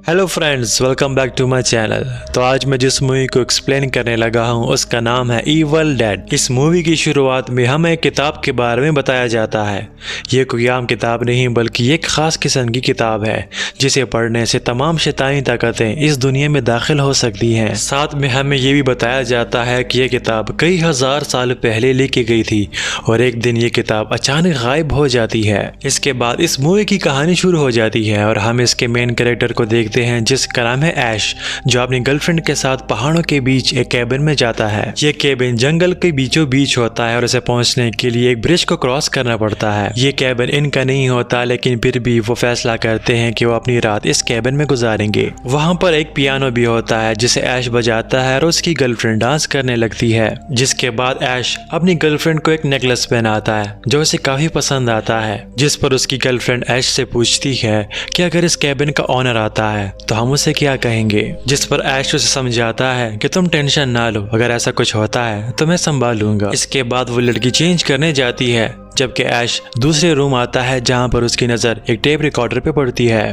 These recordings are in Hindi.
Hello friends, welcome back to my channel. तो आज मैं जिस मूवी को एक्सप्लेन करने लगा हूँ उसका नाम है इविल डेड। इस मूवी की शुरुआत में हमें एक किताब के बारे में बताया जाता है। ये कोई आम किताब नहीं बल्कि एक खास किस्म की किताब है जिसे पढ़ने से तमाम शैतानी ताकतें इस दुनिया में दाखिल हो सकती हैं। साथ में हमें ये भी बताया जाता है कि ये किताब कई हजार साल पहले लिखी गई थी और एक दिन ये किताब अचानक गायब हो जाती है। इसके बाद इस मूवी की कहानी शुरू हो जाती है और हम इसके मेन कैरेक्टर को देखते हैं जिसका नाम है ऐश, जो अपनी गर्लफ्रेंड के साथ पहाड़ों के बीच एक केबिन में जाता है। ये केबिन जंगल के बीचों बीच होता है और उसे पहुंचने के लिए एक ब्रिज को क्रॉस करना पड़ता है। ये केबिन इनका नहीं होता, लेकिन फिर भी वो फैसला करते हैं कि वो अपनी रात इस केबिन में गुजारेंगे। वहाँ पर एक पियानो भी होता है जिसे ऐश बजाता है और उसकी गर्लफ्रेंड डांस करने लगती है। जिसके बाद ऐश अपनी गर्लफ्रेंड को एक नेकलेस पहनाता है जो उसे काफी पसंद आता है, जिस पर उसकी गर्लफ्रेंड ऐश से पूछती है कि अगर इस केबिन का ऑनर आता है तो हम उसे क्या कहेंगे। जिस पर ऐश उसे समझाता है कि तुम टेंशन ना लो, अगर ऐसा कुछ होता है तो मैं संभालूंगा। इसके बाद वो लड़की चेंज करने जाती है जबकि ऐश दूसरे रूम आता है जहां पर उसकी नजर एक टेप रिकॉर्डर पे पड़ती है।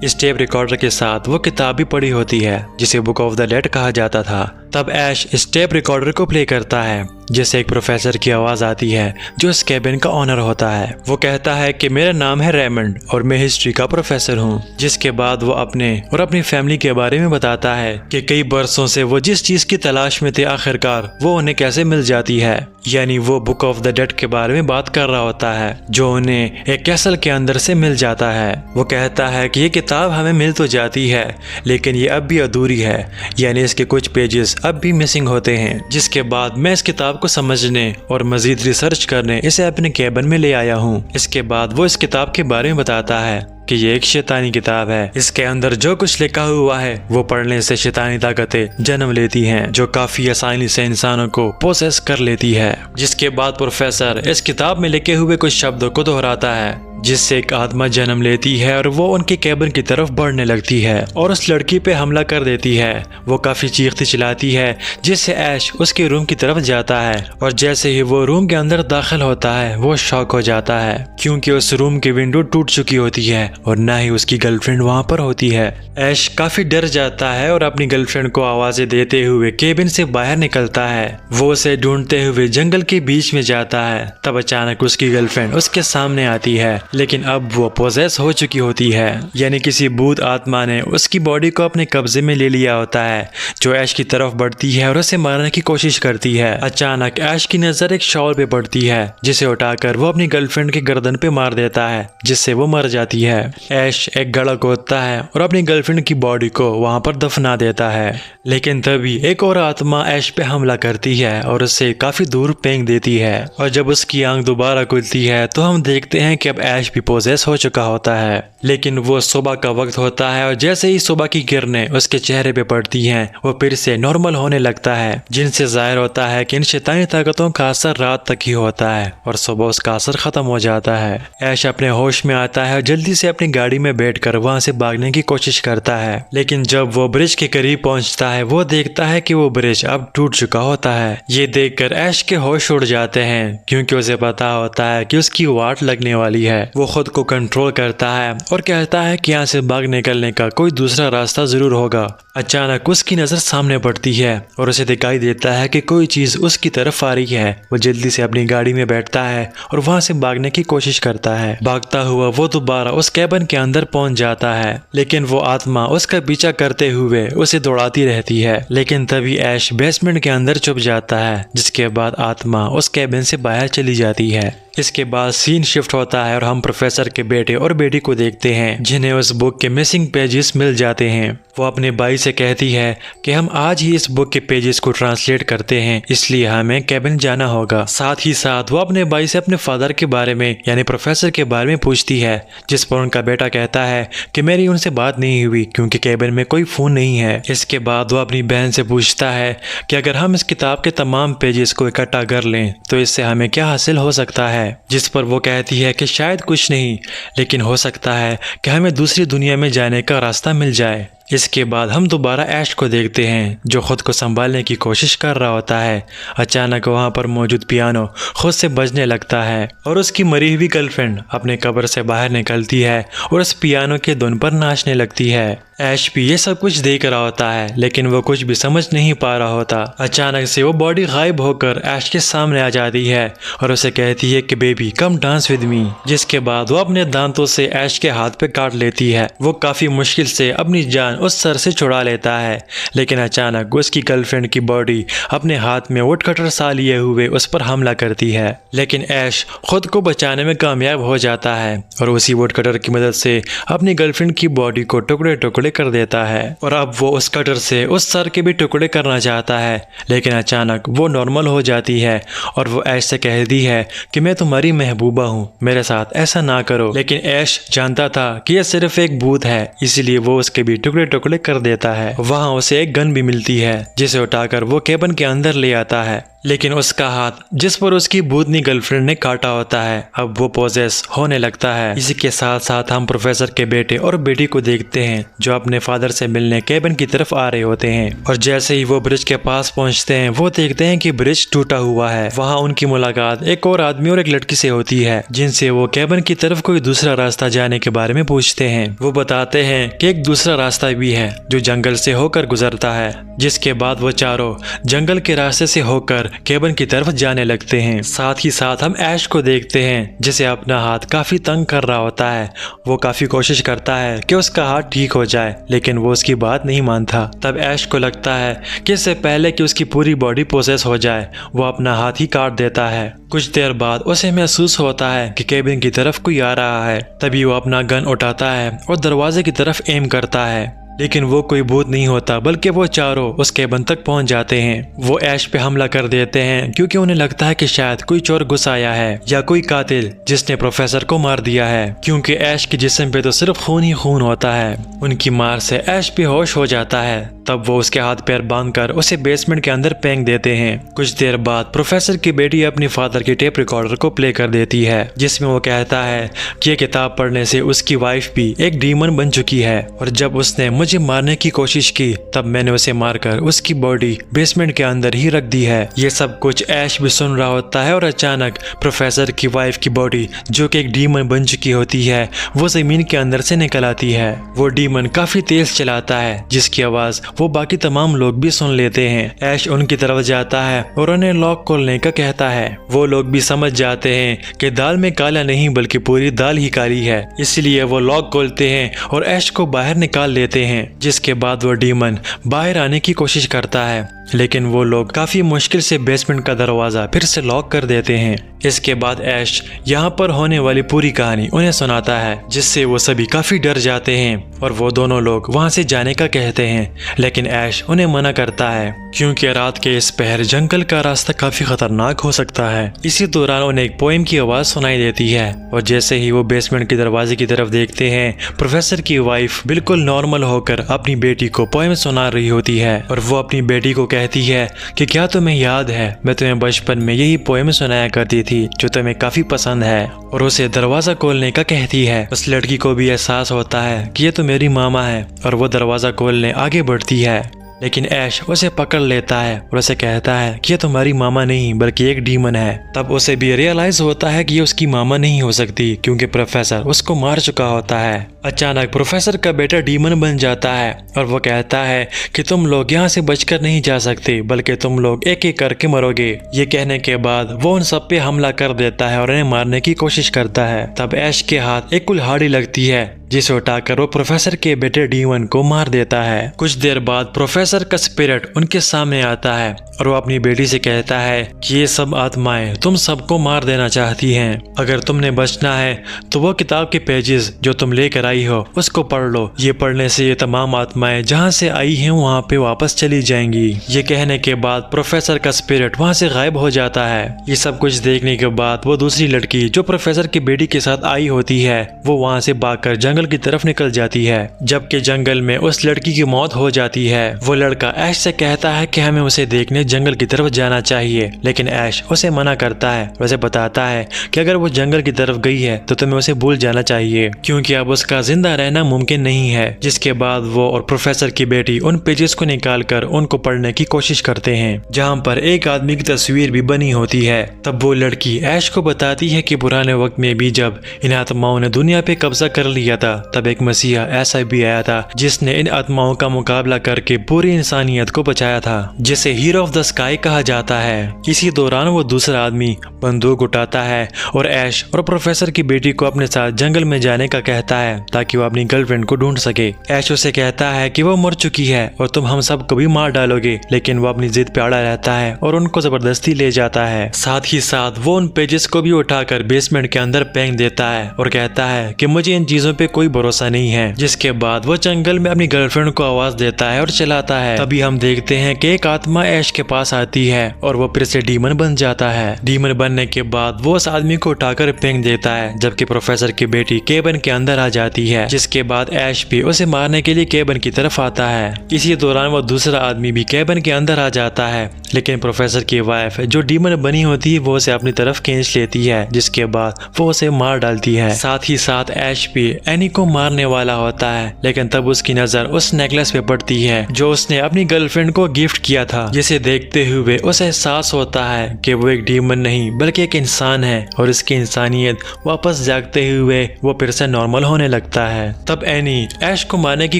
इस टेप रिकॉर्डर के साथ वो किताब भी पढ़ी होती है जिसे बुक ऑफ द डेड कहा जाता था। तब ऐश इस टेप रिकॉर्डर को प्ले करता है जिससे एक प्रोफेसर की आवाज आती है जो इस केबिन का ऑनर होता है। वो कहता है कि मेरा नाम है रेमंड और मैं हिस्ट्री का प्रोफेसर हूँ। जिसके बाद वो अपने और अपनी फैमिली के बारे में बताता है कि कई बरसों से वो जिस चीज की तलाश में थे आखिरकार वो उन्हें कैसे मिल जाती है। यानी वो बुक ऑफ द डेड के बारे में बात कर रहा होता है जो उन्हें एक कैसल के अंदर से मिल जाता है। वो कहता है कि ये किताब हमें मिल तो जाती है लेकिन ये अब भी अधूरी है, यानी इसके कुछ पेजेस अब भी मिसिंग होते हैं। जिसके बाद मैं इस किताब को समझने और मजीद रिसर्च करने इसे अपने केबिन में ले आया हूँ। इसके बाद वो इस किताब के बारे में बताता है कि ये एक शैतानी किताब है। इसके अंदर जो कुछ लिखा हुआ है वो पढ़ने से शैतानी ताकतें जन्म लेती हैं जो काफी आसानी से इंसानों को पोसेस कर लेती है। जिसके बाद प्रोफेसर इस किताब में लिखे हुए कुछ शब्दों को दोहराता है जिससे एक आत्मा जन्म लेती है और वो उनके केबिन की तरफ बढ़ने लगती है और उस लड़की पे हमला कर देती है। वो काफी चीखती चिल्लाती है जिससे ऐश उसके रूम की तरफ जाता है और जैसे ही वो रूम के अंदर दाखिल होता है वो शॉक हो जाता है क्योंकि उस रूम की विंडो टूट चुकी होती है और ना ही उसकी गर्लफ्रेंड वहाँ पर होती है। ऐश काफी डर जाता है और अपनी गर्लफ्रेंड को आवाजें देते हुए केबिन से बाहर निकलता है। वो उसे ढूंढते हुए जंगल के बीच में जाता है। तब अचानक उसकी गर्लफ्रेंड उसके सामने आती है, लेकिन अब वो पोजेस हो चुकी होती है, यानी किसी भूत आत्मा ने उसकी बॉडी को अपने कब्जे में ले लिया होता है जो ऐश की तरफ बढ़ती है और उसे मारने की कोशिश करती है। अचानक ऐश की नजर एक शॉल पे पड़ती है जिसे उठाकर वो अपनी गर्लफ्रेंड के गर्दन पे मार देता है जिससे वो मर जाती है। ऐश एक गड़ा खोदता है और अपनी गर्लफ्रेंड की बॉडी को वहां पर दफना देता है, लेकिन तभी एक और आत्मा ऐश पे हमला करती है और उसे काफी दूर फेंक देती है। और जब उसकी आंख दोबारा खुलती है तो हम देखते हैं कि अब ऐश भी पोजेस हो चुका होता है। लेकिन वो सुबह का वक्त होता है और जैसे ही सुबह की किरणें उसके चेहरे पे पड़ती हैं वो फिर से नॉर्मल होने लगता है, जिनसे जाहिर होता है कि इन शैतानी ताकतों का असर रात तक ही होता है और सुबह उसका असर खत्म हो जाता है। ऐश अपने होश में आता है और जल्दी से अपनी गाड़ी में बैठकर वहां से भागने की कोशिश करता है, लेकिन जब वो ब्रिज के करीब पहुंचता है वो देखता है कि वो ब्रिज अब टूट चुका होता है। ये देखकर ऐश के होश उड़ जाते हैं क्योंकि उसे पता होता है कि उसकी वाट लगने वाली है। वो खुद को कंट्रोल करता है और कहता है कि यहाँ से भाग निकलने का कोई दूसरा रास्ता जरूर होगा। अचानक उसकी नजर सामने पड़ती है और उसे दिखाई देता है कि कोई चीज उसकी तरफ आ रही है। वो जल्दी से अपनी गाड़ी में बैठता है और वहां से भागने की कोशिश करता है। भागता हुआ वो दोबारा उस केबिन के अंदर पहुंच जाता है, लेकिन वो आत्मा उसका पीछा करते हुए उसे दौड़ाती रहती है। लेकिन तभी ऐश बेसमेंट के अंदर छुप जाता है, जिसके बाद आत्मा उस केबिन से बाहर चली जाती है। इसके बाद सीन शिफ्ट होता है और हम प्रोफेसर के बेटे और बेटी को देखते हैं जिन्हें उस बुक के मिसिंग पेजेस मिल जाते हैं। वो अपने भाई से कहती है कि हम आज ही इस बुक के पेजेस को ट्रांसलेट करते हैं, इसलिए हमें केबिन जाना होगा। साथ ही साथ वो अपने भाई से अपने फादर के बारे में यानी प्रोफेसर के बारे में पूछती है, जिस पर उनका बेटा कहता है कि मेरी उनसे बात नहीं हुई क्योंकि केबिन में कोई फोन नहीं है। इसके बाद वो अपनी बहन से पूछता है कि अगर हम इस किताब के तमाम पेजेस को इकट्ठा कर लें तो इससे हमें क्या हासिल हो सकता है। जिस पर वो कहती है कि शायद कुछ नहीं, लेकिन हो सकता है कि हमें दूसरी दुनिया में जाने का रास्ता मिल जाए। इसके बाद हम दोबारा ऐश को देखते हैं जो खुद को संभालने की कोशिश कर रहा होता है। अचानक वहां पर मौजूद पियानो खुद से बजने लगता है और उसकी मरी हुई गर्लफ्रेंड अपने कब्र से बाहर निकलती है और उस पियानो के धुन पर नाचने लगती है। ऐश भी ये सब कुछ देख रहा होता है लेकिन वो कुछ भी समझ नहीं पा रहा होता। अचानक से वो बॉडी गायब होकर ऐश के सामने आ जाती है और उसे कहती है कि baby come dance with me. जिसके बाद वो अपने दांतों से ऐश के हाथ पे काट लेती है। वो काफी मुश्किल से अपनी जान उस सर से छुड़ा लेता है लेकिन अचानक उसकी गर्लफ्रेंड की बॉडी अपने हाथ में वुड कटर सा लिए हुए उस पर हमला करती है। लेकिन ऐश खुद को बचाने में कामयाब हो जाता है और उसी वुड कटर की मदद से अपनी गर्लफ्रेंड की बॉडी को टुकड़े टुकड़े कर देता है और अब वो उस कटर से उस सर के भी टुकड़े करना चाहता है लेकिन अचानक वो नॉर्मल हो जाती है और वो ऐश से कहती है कि मैं तुम्हारी महबूबा हूँ, मेरे साथ ऐसा ना करो। लेकिन ऐश जानता था कि यह सिर्फ एक भूत है इसीलिए वो उसके भी टुकड़े टुकड़े कर देता है। वहाँ उसे एक गन भी मिलती है जिसे उठाकर वो केबिन के अंदर ले आता है लेकिन उसका हाथ जिस पर उसकी भूतनी गर्लफ्रेंड ने काटा होता है अब वो पोजेस होने लगता है। इसी के साथ साथ हम प्रोफेसर के बेटे और बेटी को देखते हैं जो अपने फादर से मिलने केबिन की तरफ आ रहे होते हैं और जैसे ही वो ब्रिज के पास पहुंचते हैं वो देखते हैं कि ब्रिज टूटा हुआ है। वहाँ उनकी मुलाकात एक और आदमी और एक लड़की से होती है जिनसे वो केबिन की तरफ कोई दूसरा रास्ता जाने के बारे में पूछते हैं। वो बताते हैं कि एक दूसरा रास्ता भी है जो जंगल से होकर गुजरता है। जिसके बाद वो चारों जंगल के रास्ते से होकर केबिन की तरफ जाने लगते हैं। साथ ही साथ हम ऐश को देखते हैं जिसे अपना हाथ काफी तंग कर रहा होता है। वो काफी कोशिश करता है कि उसका हाथ ठीक हो जाए लेकिन वो उसकी बात नहीं मानता। तब ऐश को लगता है कि इससे पहले कि उसकी पूरी बॉडी प्रोसेस हो जाए वो अपना हाथ ही काट देता है। कुछ देर बाद उसे महसूस होता है कि केबिन की तरफ कोई आ रहा है। तभी वो अपना गन उठाता है और दरवाजे की तरफ एम करता है लेकिन वो कोई भूत नहीं होता बल्कि वो चारों उस केबिन तक पहुंच जाते हैं। वो ऐश पे हमला कर देते हैं क्योंकि उन्हें लगता है कि शायद कोई चोर घुस आया है या कोई कातिल जिसने प्रोफेसर को मार दिया है क्योंकि ऐश के जिस्म पे तो सिर्फ खून ही खून होता है। उनकी मार से ऐश बेहोश हो जाता है। तब वो उसके हाथ पैर बांधकर उसे बेसमेंट के अंदर फेंक देते हैं। कुछ देर बाद प्रोफेसर की बेटी अपनी फादर की टेप रिकॉर्डर को प्ले कर देती है जिसमें वो कहता है कि ये किताब पढ़ने से उसकी वाइफ भी एक डीमन बन चुकी है और जब उसने मुझे मारने की कोशिश की तब मैंने उसे मारकर उसकी बॉडी बेसमेंट के अंदर ही रख दी है। ये सब कुछ ऐश भी सुन रहा होता है और अचानक प्रोफेसर की वाइफ की बॉडी जो कि एक डीमन बन चुकी होती है वो जमीन के अंदर से निकल आती है। वो डीमन काफी तेज चलाता है जिसकी आवाज वो बाकी तमाम लोग भी सुन लेते हैं। ऐश उनकी तरफ जाता है और उन्हें लॉक खोलने का कहता है। वो लोग भी समझ जाते हैं कि दाल में काला नहीं बल्कि पूरी दाल ही काली है, इसलिए वो लॉक खोलते हैं और ऐश को बाहर निकाल लेते हैं। जिसके बाद वो डीमन बाहर आने की कोशिश करता है लेकिन वो लोग काफी मुश्किल से बेसमेंट का दरवाजा फिर से लॉक कर देते हैं। इसके बाद ऐश यहाँ पर होने वाली पूरी कहानी उन्हें सुनाता है जिससे वो सभी काफी डर जाते हैं और वो दोनों लोग वहाँ से जाने का कहते हैं लेकिन ऐश उन्हें मना करता है क्योंकि रात के इस पहर जंगल का रास्ता काफी खतरनाक हो सकता है। इसी दौरान उन्हें एक पोएम की आवाज सुनाई देती है और जैसे ही वो बेसमेंट के दरवाजे की तरफ देखते हैं प्रोफेसर की वाइफ बिल्कुल नॉर्मल होकर अपनी बेटी को पोएम सुना रही होती है और वो अपनी बेटी को कहती है कि क्या तुम्हें याद है मैं तुम्हें बचपन में यही पोएम सुनाया करती थी जो तुम्हें काफी पसंद है, और उसे दरवाजा खोलने का कहती है। उस लड़की को भी एहसास होता है कि ये तो मेरी मामा है और वो दरवाजा खोलने आगे बढ़ती है लेकिन ऐश उसे पकड़ लेता है और उसे कहता है कि ये तुम्हारी मामा नहीं बल्कि एक डीमन है। तब उसे भी रियलाइज होता है कि ये उसकी मामा नहीं हो सकती क्योंकि प्रोफेसर उसको मार चुका होता है। अचानक प्रोफेसर का बेटा डीमन बन जाता है और वो कहता है कि तुम लोग यहाँ से बचकर नहीं जा सकते बल्कि तुम लोग एक एक करके मरोगे। ये कहने के बाद वो उन सब पे हमला कर देता है और उन्हें मारने की कोशिश करता है। तब ऐश के हाथ एक कुल्हाड़ी लगती है जिसे उठाकर वो प्रोफेसर के बेटे डीमन को मार देता है। कुछ देर बाद प्रोफेसर का स्पिरिट उनके सामने आता है और वो अपनी बेटी से कहता है कि ये सब आत्माएं तुम सबको मार देना चाहती हैं। अगर तुमने बचना है तो वो किताब के पेजेस जो तुम लेकर आई हो उसको पढ़ लो। ये पढ़ने से ये तमाम आत्माएं जहाँ से आई हैं वहाँ पे वापस चली जाएंगी। ये कहने के बाद प्रोफेसर का स्पिरिट वहाँ से गायब हो जाता है। ये सब कुछ देखने के बाद वो दूसरी लड़की जो प्रोफेसर की बेटी के साथ आई होती है वो वहाँ से भागकर जंगल की तरफ निकल जाती है। जबकि जंगल में उस लड़की की मौत हो जाती है। वो लड़का ऐश से कहता है कि हमें उसे देखने जंगल की तरफ जाना चाहिए लेकिन ऐश उसे मना करता है। उसे बताता है कि अगर वो जंगल की तरफ गई है तो तुम्हें उसे भूल जाना चाहिए क्योंकि अब उसका जिंदा रहना मुमकिन नहीं है। जिसके बाद वो और प्रोफेसर की बेटी उन पेजेस को निकालकर उनको पढ़ने की कोशिश करते हैं, जहाँ पर एक आदमी की तस्वीर भी बनी होती है। तब वो लड़की ऐश को बताती है कि पुराने वक्त में भी जब इन आत्माओं ने दुनिया पे कब्जा कर लिया था, तब एक मसीहा ऐसा भी आया था जिसने इन आत्माओं का मुकाबला करके पूरी इंसानियत को बचाया था, जिसे हीरो ऑफ द स्काई कहा जाता है। इसी दौरान वो दूसरा आदमी बंदूक उठाता है और ऐश और प्रोफेसर की बेटी को अपने साथ जंगल में जाने का कहता है ताकि वो अपनी गर्लफ्रेंड को ढूंढ सके। ऐश उसे कहता है कि वो मर चुकी है और तुम हम सबको भी मार डालोगे, लेकिन वो अपनी जिद पे अड़ा रहता है और उनको जबरदस्ती ले जाता है। साथ ही साथ वो उन पेजेस को भी उठाकर बेसमेंट के अंदर फेंक देता है और कहता है कि मुझे इन चीजों पे कोई भरोसा नहीं है। जिसके बाद वो जंगल में अपनी गर्लफ्रेंड को आवाज देता है और चलाता है। तभी हम देखते हैं कि एक आत्मा ऐश के पास आती है और वो फिर से डीमन बन जाता है। डीमन बनने के बाद वो उस आदमी को उठाकर फेंक देता है, जबकि प्रोफेसर की बेटी केबिन के अंदर आ जाती है। जिसके बाद ऐश भी उसे मारने के लिए केबिन की तरफ आता है। इसी दौरान वो दूसरा आदमी भी केबिन के अंदर आ जाता है, लेकिन प्रोफेसर की वाइफ जो डीमन बनी होती है वो उसे अपनी तरफ खींच लेती है। जिसके बाद वो उसे मार डालती है। साथ ही साथ ऐश भी एनी को मारने वाला होता है, लेकिन तब उसकी नजर उस नेकलेस पे पड़ती है जो उसने अपनी गर्लफ्रेंड को गिफ्ट किया था, जिसे देखते हुए उसे एहसास होता है कि वो एक डीमन नहीं बल्कि एक इंसान है और इसकी इंसानियत वापस जागते हुए वो फिर से नॉर्मल होने लगता है। तब एनी ऐश को मारने की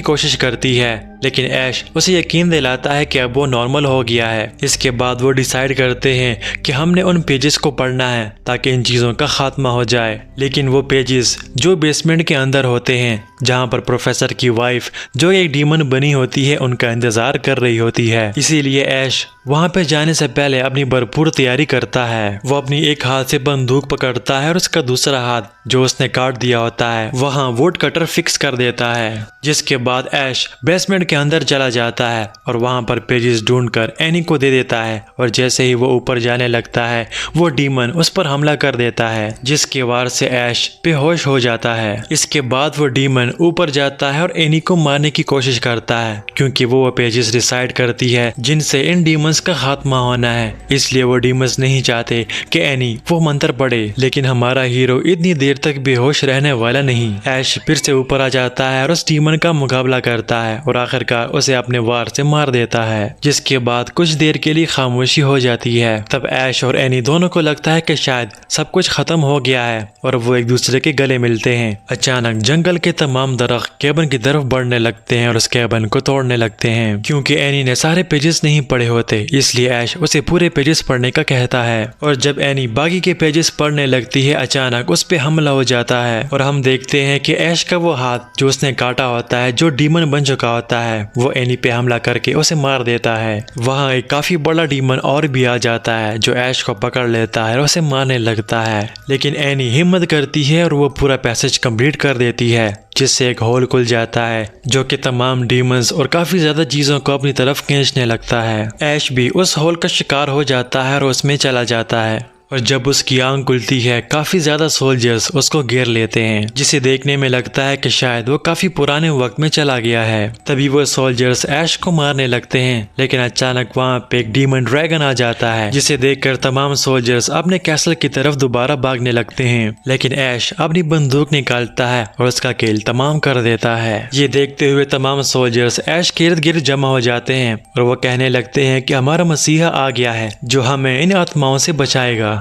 कोशिश करती है, लेकिन ऐश उसे यकीन दिलाता है कि अब वो नॉर्मल हो गया है। इसके बाद वो डिसाइड करते हैं कि हमने उन पेजेस को पढ़ना है ताकि इन चीज़ों का खात्मा हो जाए। लेकिन वो पेजेस जो बेसमेंट के अंदर होते हैं, जहाँ पर प्रोफेसर की वाइफ जो एक डीमन बनी होती है उनका इंतजार कर रही होती है। इसीलिए ऐश वहाँ पे जाने से पहले अपनी भरपूर तैयारी करता है। वो अपनी एक हाथ से बंदूक पकड़ता है और उसका दूसरा हाथ जो उसने काट दिया होता है वहाँ वुड कटर फिक्स कर देता है। जिसके बाद ऐश बेसमेंट के अंदर चला जाता है और वहाँ पर पेजेस ढूंढकर एनी को दे देता है और जैसे ही वो ऊपर जाने लगता है वो डीमन उस पर हमला कर देता है, जिसके वार से ऐश बेहोश हो जाता है। इसके बाद वो डीमन ऊपर जाता है और एनी को मारने की कोशिश करता है, क्योंकि वो पेजेस डिसाइड करती है जिनसे इन डीमंस का खात्मा होना है। इसलिए वो डीमंस नहीं चाहते कि एनी वो मंत्र पढ़े, लेकिन हमारा हीरो इतनी देर तक बेहोश रहने वाला नहीं। ऐश फिर से ऊपर आ जाता है और उस डीमन का मुकाबला करता है और आखिरकार उसे अपने वार से मार देता है। जिसके बाद कुछ देर के लिए खामोशी हो जाती है। तब ऐश और एनी दोनों को लगता है कि शायद सब कुछ खत्म हो गया है और वो एक दूसरे के गले मिलते हैं। अचानक जंगल के तमाम दरख्त केबिन की तरफ बढ़ने लगते हैं और उस केबिन को तोड़ने लगते हैं। क्योंकि एनी ने सारे पेजेस नहीं पढ़े होते, इसलिए ऐश उसे पूरे पेजेस पढ़ने का कहता है। और जब एनी बाकी के पेजेस पढ़ने लगती है, अचानक उस पे हमला हो जाता है और हम देखते हैं कि ऐश का वो हाथ जो उसने काटा होता है, जो डीमन बन चुका होता है, वो एनी पे हमला करके उसे मार देता है। वहाँ एक काफी बड़ा डीमन और भी आ जाता है जो ऐश को पकड़ लेता है और उसे मारने लगता है। लेकिन एनी हिम्मत करती है और वो पूरा पैसेज कंप्लीट कर देती है, जिससे एक होल खुल जाता है जो कि तमाम डीमंस और काफी ज्यादा चीजों को अपनी तरफ खींचने लगता है। ऐश भी उस होल का शिकार हो जाता है और उसमें चला जाता है और जब उसकी आंख खुलती है काफी ज्यादा सोल्जर्स उसको घेर लेते हैं, जिसे देखने में लगता है कि शायद वो काफी पुराने वक्त में चला गया है। तभी वो सोल्जर्स ऐश को मारने लगते हैं, लेकिन अचानक वहाँ पे एक डीमन ड्रैगन आ जाता है, जिसे देखकर तमाम सोल्जर्स अपने कैसल की तरफ दोबारा भागने लगते हैं। लेकिन ऐश अपनी बंदूक निकालता है और उसका खेल तमाम कर देता है। ये देखते हुए तमाम सोल्जर्स ऐश के इर्द गिर्द जमा हो जाते हैं और वो कहने लगते हैं कि हमारा मसीहा आ गया है जो हमें इन आत्माओं से बचाएगा।